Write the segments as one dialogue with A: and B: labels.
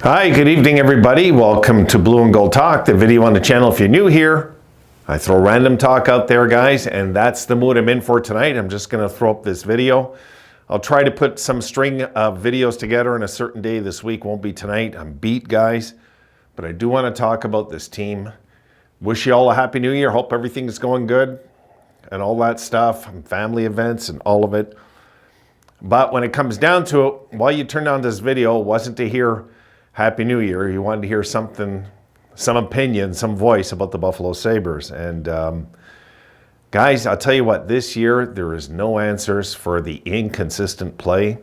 A: Hi, good evening everybody. Welcome to Blue and Gold Talk, the video on the channel. If you're new here, I throw random talk out there, guys, and that's the mood I'm in for tonight. I'm just going to throw up this video. I'll try to put some string of videos together on a certain day this week. Won't be tonight. I'm beat, guys, but I do want to talk about this team. Wish you all a happy new year. Hope everything's going good and all that stuff, and family events and all of it. But when it comes down to it, why you turned on this video wasn't to hear Happy New Year. You wanted to hear something, some opinion, some voice about the Buffalo Sabres. And guys, I'll tell you what, this year there is no answers for the inconsistent play.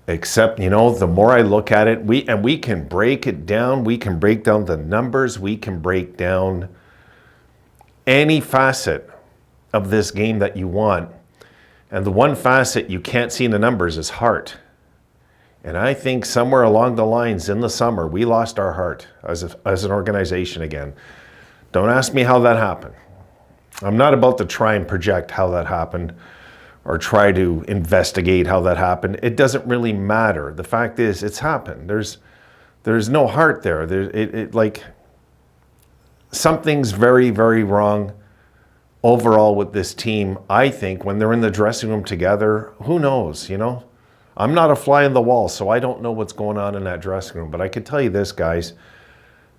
A: Except, you know, the more I look at it, we can break it down. We can break down the numbers. We can break down any facet of this game that you want. And the one facet you can't see in the numbers is heart. And I think somewhere along the lines in the summer, we lost our heart as an organization again. Don't ask me how that happened. I'm not about to try and project how that happened or try to investigate how that happened. It doesn't really matter. The fact is, it's happened. There's no heart there. Like something's very, very wrong overall with this team. I think when they're in the dressing room together, who knows, you know? I'm not a fly on the wall, so I don't know what's going on in that dressing room. But I can tell you this, guys,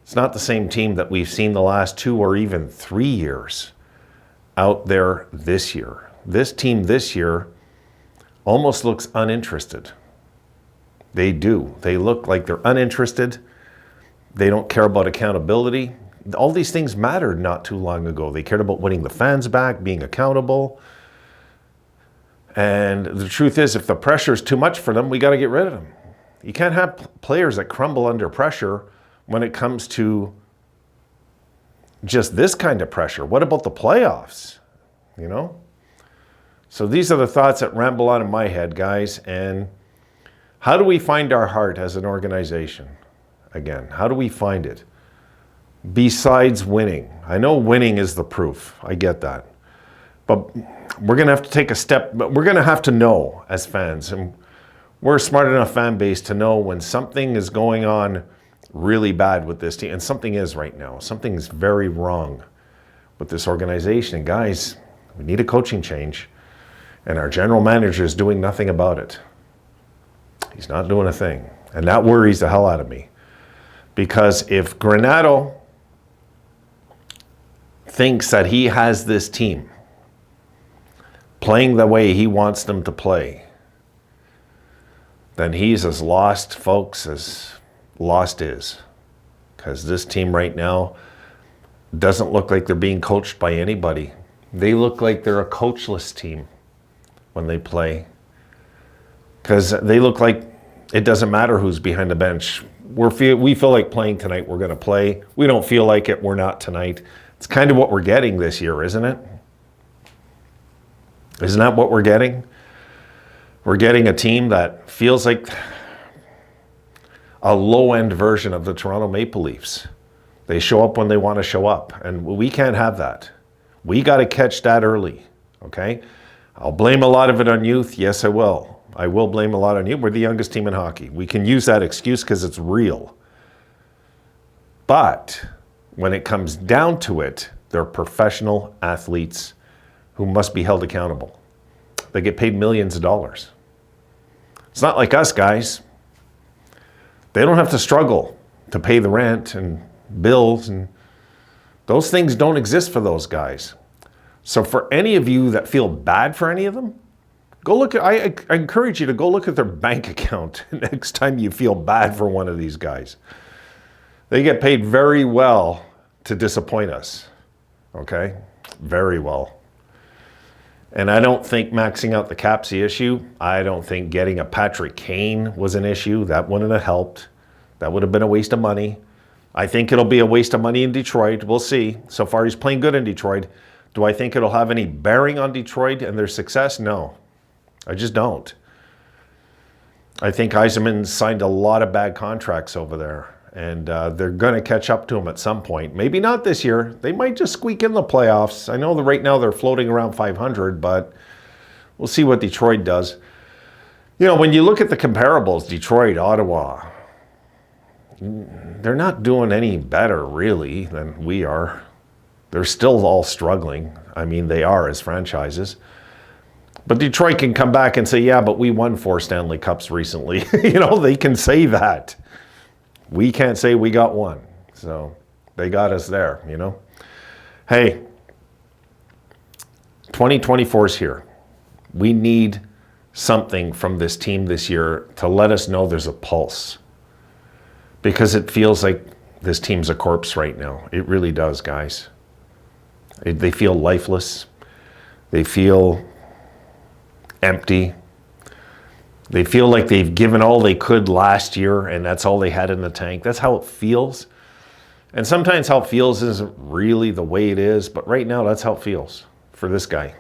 A: it's not the same team that we've seen the last 2 or even 3 years out there this year. This team this year almost looks uninterested. They do. They look like they're uninterested. They don't care about accountability. All these things mattered not too long ago. They cared about winning the fans back, being accountable. And the truth is, if the pressure is too much for them, we got to get rid of them. You can't have players that crumble under pressure when it comes to just this kind of pressure. What about the playoffs? You know? So these are the thoughts that ramble on in my head, guys. And how do we find our heart as an organization? Again, how do we find it? Besides winning. I know winning is the proof. I get that. But we're going to have to take a step, but we're going to have to know as fans, and we're a smart enough fan base to know when something is going on really bad with this team, and something is right now. Something is very wrong with this organization. And guys, we need a coaching change, and our general manager is doing nothing about it. He's not doing a thing, and that worries the hell out of me. Because if Granato thinks that he has this team playing the way he wants them to play, then he's as lost, folks, as lost is. Because this team right now doesn't look like they're being coached by anybody. They look like they're a coachless team when they play. Because they look like it doesn't matter who's behind the bench. We feel like playing tonight, we're going to play. We don't feel like it, we're not tonight. It's kind of what we're getting this year, isn't it? Isn't that what we're getting? We're getting a team that feels like a low-end version of the Toronto Maple Leafs. They show up when they want to show up, and we can't have that. We got to catch that early, okay? I'll blame a lot of it on youth. Yes, I will. I will blame a lot on you. We're the youngest team in hockey. We can use that excuse because it's real. But when it comes down to it, they're professional athletes who must be held accountable. They get paid millions of dollars. It's not like us, guys. They don't have to struggle to pay the rent and bills, and those things don't exist for those guys. So for any of you that feel bad for any of them, go look at, I encourage you to go look at their bank account next time you feel bad for one of these guys. They get paid very well to disappoint us, okay? Very well. And I don't think maxing out the cap's the issue. I don't think getting a Patrick Kane was an issue. That wouldn't have helped. That would have been a waste of money. I think it'll be a waste of money in Detroit. We'll see. So far, he's playing good in Detroit. Do I think it'll have any bearing on Detroit and their success? No. I just don't. I think Yzerman signed a lot of bad contracts over there. And they're going to catch up to him at some point. Maybe not this year. They might just squeak in the playoffs. I know that right now they're floating around 500, but we'll see what Detroit does. You know, when you look at the comparables, Detroit, Ottawa, they're not doing any better, really, than we are. They're still all struggling. I mean, they are as franchises. But Detroit can come back and say, yeah, but we won 4 Stanley Cups recently. They can say that. We can't say we got one. So they got us there, Hey, 2024 is here. We need something from this team this year to let us know there's a pulse. Because it feels like this team's a corpse right now. It really does, guys. They feel lifeless. They feel empty. They feel like they've given all they could last year and that's all they had in the tank. That's how it feels. And sometimes how it feels isn't really the way it is, but right now that's how it feels for this guy.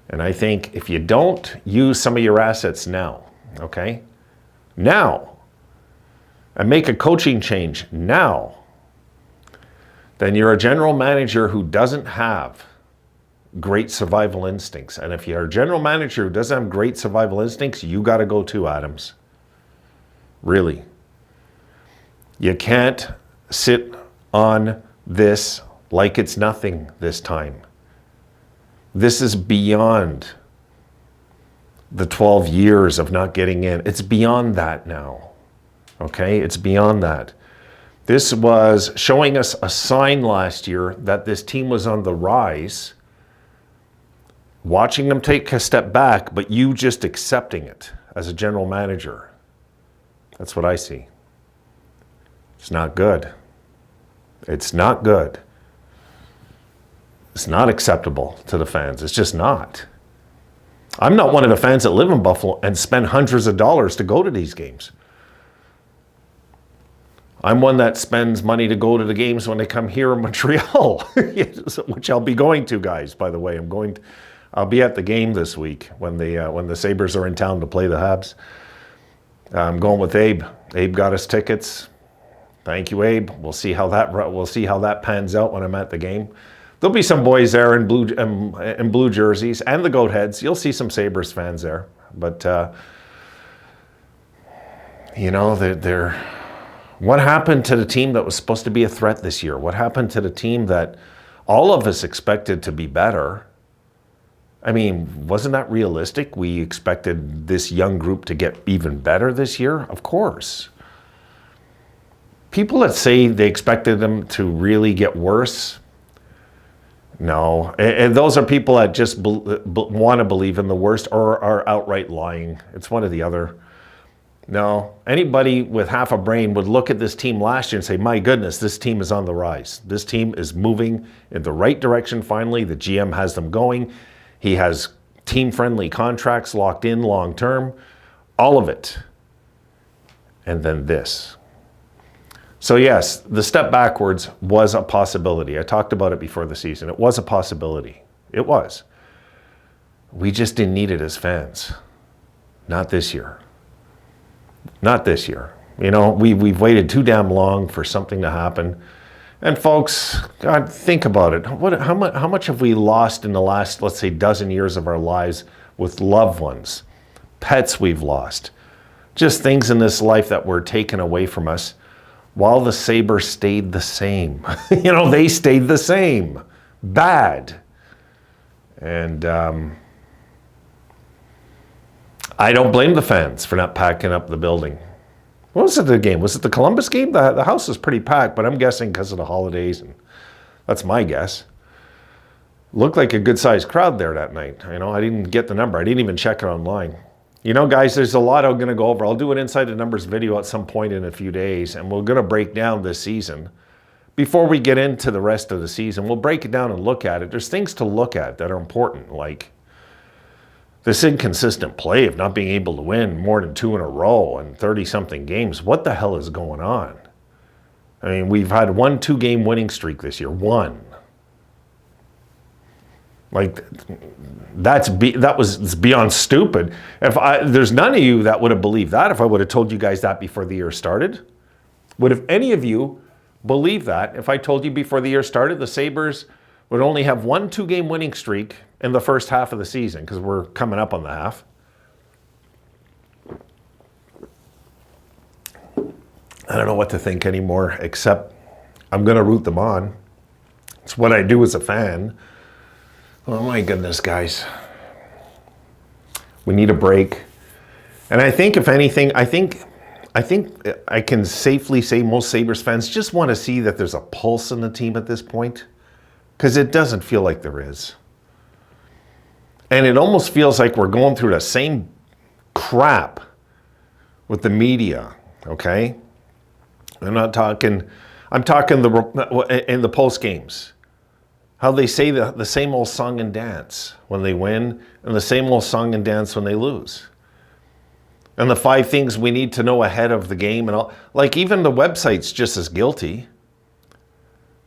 A: And I think if you don't use some of your assets now, okay, now, and make a coaching change now, then you're a general manager who doesn't have great survival instincts. And if you're a general manager who doesn't have great survival instincts, you got to go too, Adams. Really. You can't sit on this like it's nothing this time. This is beyond the 12 years of not getting in. It's beyond that now. Okay? It's beyond that. This was showing us a sign last year that this team was on the rise, watching them take a step back, but you just accepting it as a general manager. That's what I see. It's not good. It's not good. It's not acceptable to the fans. It's just not. I'm not one of the fans that live in Buffalo and spend hundreds of dollars to go to these games. I'm one that spends money to go to the games when they come here in Montreal, which I'll be going to, guys, by the way. I'll be at the game this week when the Sabres are in town to play the Habs. I'm going with Abe. Abe got us tickets. Thank you, Abe. We'll see how that pans out when I'm at the game. There'll be some boys there in blue jerseys and the goat heads. You'll see some Sabres fans there, but they're. What happened to the team that was supposed to be a threat this year? What happened to the team that all of us expected to be better? I mean, wasn't that realistic? We expected this young group to get even better this year? Of course. People that say they expected them to really get worse, no. And those are people that just want to believe in the worst or are outright lying. It's one or the other. No, anybody with half a brain would look at this team last year and say, my goodness, this team is on the rise. This team is moving in the right direction finally. The GM has them going. He has team-friendly contracts locked in long-term. All of it. And then this. So yes, the step backwards was a possibility. I talked about it before the season. It was a possibility. It was. We just didn't need it as fans. Not this year. Not this year. We've waited too damn long for something to happen. And folks, God, think about it. How much have we lost in the last, let's say, dozen years of our lives with loved ones? Pets we've lost. Just things in this life that were taken away from us while the Sabres stayed the same. They stayed the same. Bad. And I don't blame the fans for not packing up the building. What was it the game? Was it the Columbus game? The house was pretty packed, but I'm guessing because of the holidays, and that's my guess. Looked like a good-sized crowd there that night. I didn't get the number. I didn't even check it online. Guys, there's a lot I'm going to go over. I'll do an Inside the Numbers video at some point in a few days, and we're going to break down this season. Before we get into the rest of the season, we'll break it down and look at it. There's things to look at that are important, like this inconsistent play of not being able to win more than 2 in a row and 30-something games. What the hell is going on? I mean, we've had 1 2-game winning streak this year. 1. Like, it's beyond stupid. There's none of you that would have believed that if I would have told you guys that before the year started. Would have any of you believed that if I told you before the year started the Sabres would only have 1 2-game winning streak in the first half of the season, because we're coming up on the half. I don't know what to think anymore, except I'm going to root them on. It's what I do as a fan. Oh my goodness, guys. We need a break. And I think, if anything, I think I can safely say most Sabres fans just want to see that there's a pulse in the team at this point, because it doesn't feel like there is. And it almost feels like we're going through the same crap with the media, okay? I'm talking in the post games. How they say the same old song and dance when they win, and the same old song and dance when they lose. And the 5 things we need to know ahead of the game and all. Like, even the website's just as guilty.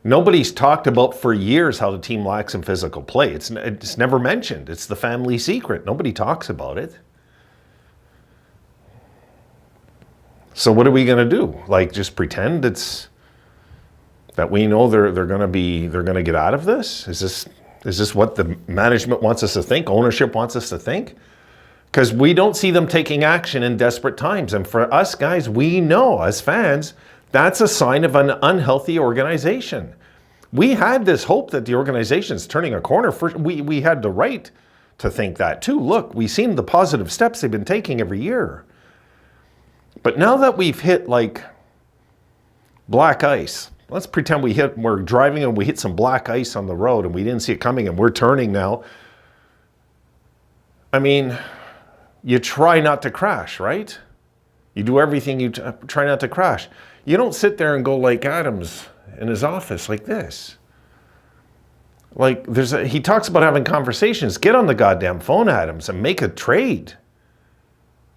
A: Nobody's talked about for years how the team lacks in physical play. It's never mentioned. It's the family secret. Nobody talks about it. So what are we going to do? Like, just pretend it's that we know they're going to get out of this? Is this what the management wants us to think? Ownership wants us to think? Because we don't see them taking action in desperate times. And for us guys, we know as fans, that's a sign of an unhealthy organization. We had this hope that the organization's turning a corner. We had the right to think that too. Look, we've seen the positive steps they've been taking every year. But now that we've hit like black ice, let's pretend we're driving and we hit some black ice on the road and we didn't see it coming and we're turning now. I mean, you try not to crash, right? You do everything, you try not to crash. You don't sit there and go like Adams in his office like this. Like, he talks about having conversations. Get on the goddamn phone, Adams, and make a trade.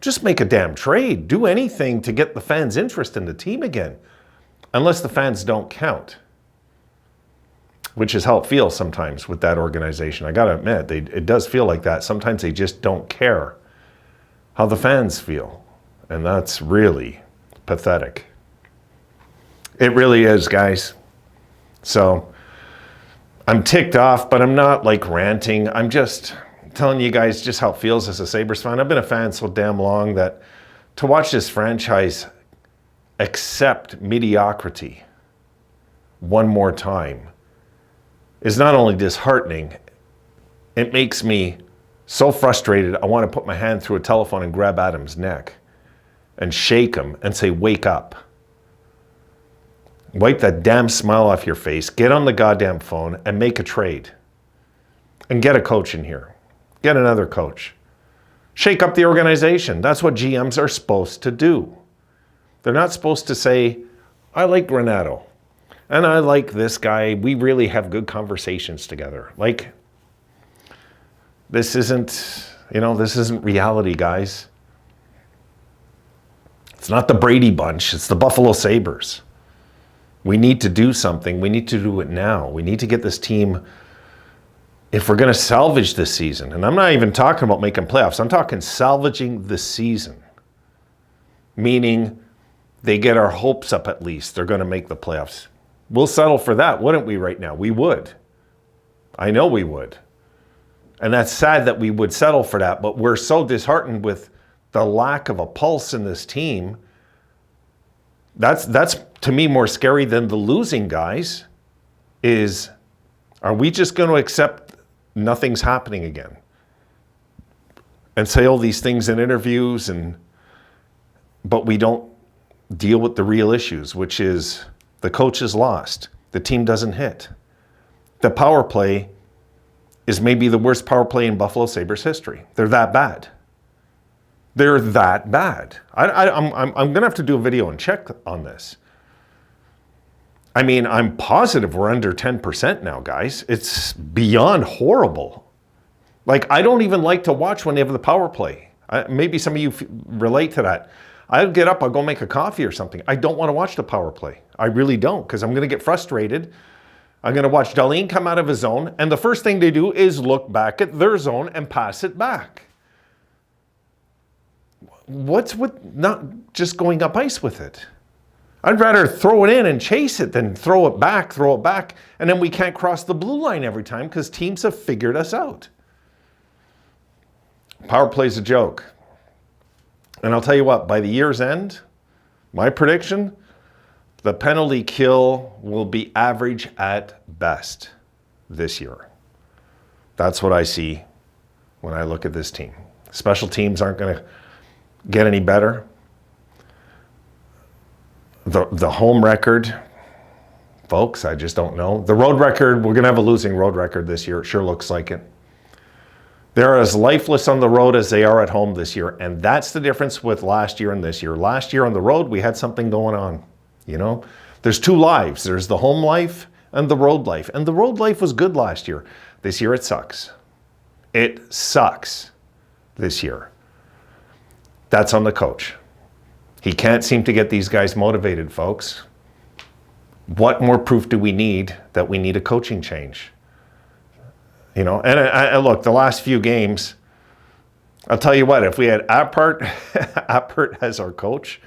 A: Just make a damn trade. Do anything to get the fans' interest in the team again. Unless the fans don't count. Which is how it feels sometimes with that organization. I gotta admit, it does feel like that. Sometimes they just don't care how the fans feel. And that's really pathetic. It really is, guys. So, I'm ticked off, but I'm not like ranting. I'm just telling you guys just how it feels as a Sabres fan. I've been a fan so damn long that to watch this franchise accept mediocrity one more time is not only disheartening, it makes me so frustrated, I want to put my hand through a telephone and grab Adam's neck and shake him and say, wake up. Wipe that damn smile off your face, get on the goddamn phone and make a trade. And get a coach in here. Get another coach. Shake up the organization. That's what GMs are supposed to do. They're not supposed to say, I like Granato and I like this guy. We really have good conversations together. Like, this isn't reality, guys. It's not the Brady Bunch. It's the Buffalo Sabres. We need to do something. We need to do it now. We need to get this team, if we're going to salvage this season, and I'm not even talking about making playoffs, I'm talking salvaging the season. Meaning they get our hopes up at least. They're going to make the playoffs. We'll settle for that, wouldn't we, right now? We would. I know we would. And that's sad that we would settle for that, but we're so disheartened with the lack of a pulse in this team. That's to me more scary than the losing, guys. Are we just going to accept nothing's happening again and say all these things in interviews, but we don't deal with the real issues, which is the coach is lost, the team doesn't hit, the power play is maybe the worst power play in Buffalo Sabres history. They're that bad. They're that bad. I'm going to have to do a video and check on this. I mean, I'm positive we're under 10% now, guys. It's beyond horrible. Like, I don't even like to watch when they have the power play. Maybe some of you relate to that. I'll get up, I'll go make a coffee or something. I don't want to watch the power play. I really don't, because I'm going to get frustrated. I'm going to watch Darlene come out of his zone, and the first thing they do is look back at their zone and pass it back. What's with not just going up ice with it? I'd rather throw it in and chase it than throw it back, and then we can't cross the blue line every time because teams have figured us out. Power play's a joke. And I'll tell you what, by the year's end, my prediction, The penalty kill will be average at best this year. That's what I see when I look at this team. Special teams aren't going to get any better. The home record, folks, I just don't know. The road record, we're going to have a losing road record this year. It sure looks like it. They're as lifeless on the road as they are at home this year. And that's the difference with last year and this year. Last year on the road, we had something going on. You know, there's two lives. There's the home life and the road life. And the road life was good last year. This year it sucks. It sucks this year. That's on the coach. He can't seem to get these guys motivated, folks. What more proof do we need that we need a coaching change? You know, and I look, the last few games, I'll tell you what, if we had Appert as our coach,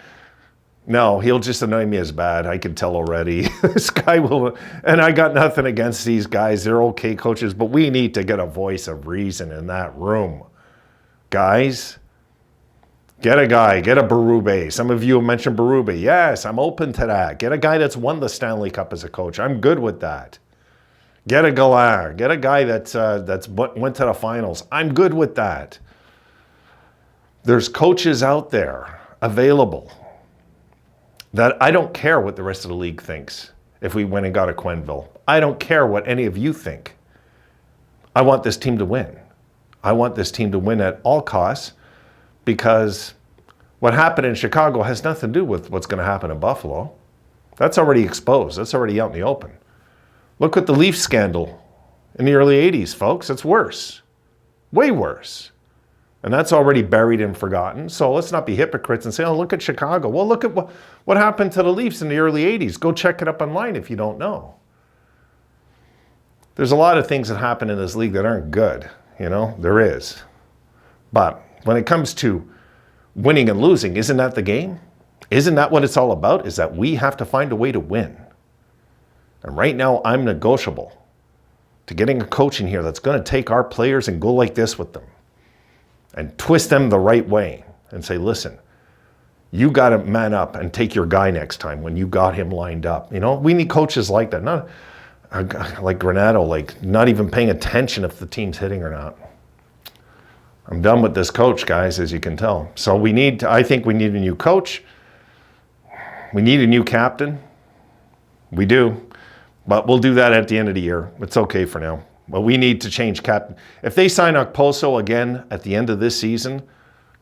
A: no, he'll just annoy me as bad. I can tell already. This guy will, and I got nothing against these guys. They're okay coaches, but we need to get a voice of reason in that room. Guys, get a guy, get a Berube. Some of you have mentioned Berube. Yes, I'm open to that. Get a guy that's won the Stanley Cup as a coach. I'm good with that. Get a Gallant. Get a guy that's went to the finals. I'm good with that. There's coaches out there available that I don't care what the rest of the league thinks if we went and got a Quenneville. I don't care what any of you think. I want this team to win. I want this team to win at all costs, because what happened in Chicago has nothing to do with what's going to happen in Buffalo. That's already exposed. That's already out in the open. Look at the Leaf scandal in the early 80s, folks. It's worse. Way worse. And that's already buried and forgotten. So let's not be hypocrites and say, oh, look at Chicago. Well, look at what happened to the Leafs in the early 80s. Go check it up online if you don't know. There's a lot of things that happen in this league that aren't good. You know, there is. But when it comes to winning and losing, isn't that the game? Isn't that what it's all about? Is that we have to find a way to win. And right now, I'm negotiable to getting a coach in here that's going to take our players and go like this with them and twist them the right way and say, listen, you got to man up and take your guy next time when you got him lined up. You know, we need coaches like that, not like Granato, like not even paying attention if the team's hitting or not. I'm done with this coach, guys, as you can tell. So I think we need a new coach. We need a new captain. We do. But we'll do that at the end of the year. It's okay for now. But we need to change captain. If they sign Okposo again at the end of this season,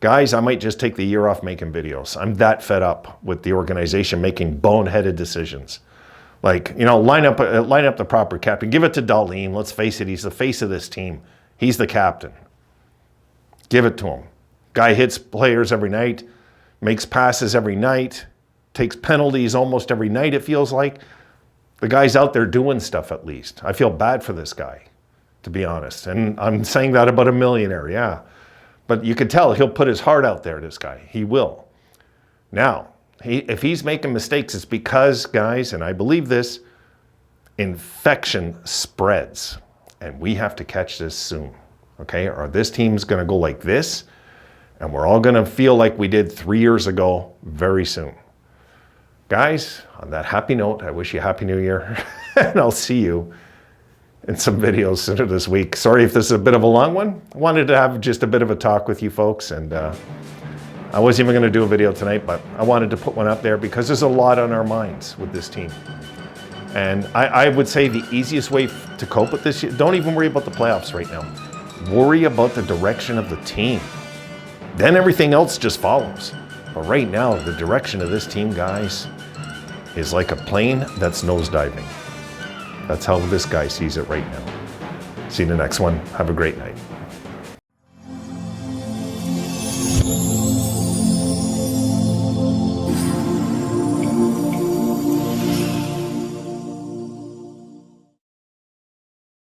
A: guys, I might just take the year off making videos. I'm that fed up with the organization making boneheaded decisions. Like, you know, line up the proper captain. Give it to Darlene. Let's face it, he's the face of this team. He's the captain. Give it to him. Guy hits players every night, makes passes every night, takes penalties almost every night, it feels like. The guy's out there doing stuff at least. I feel bad for this guy, to be honest. And I'm saying that about a millionaire, yeah. But you can tell he'll put his heart out there, this guy. He will. Now, if he's making mistakes, it's because, guys, and I believe this, infection spreads. And we have to catch this soon, okay? Or this team's going to go like this, and we're all going to feel like we did 3 years ago very soon. Guys, on that happy note, I wish you a Happy New Year, and I'll see you in some videos later this week. Sorry if this is a bit of a long one. I wanted to have just a bit of a talk with you folks, and I wasn't even going to do a video tonight, but I wanted to put one up there because there's a lot on our minds with this team. And I would say the easiest way to cope with this, don't even worry about the playoffs right now. Worry about the direction of the team. Then everything else just follows. But right now, the direction of this team, guys, is like a plane that's nosediving. That's how this guy sees it right now. See you in the next one. Have a great night.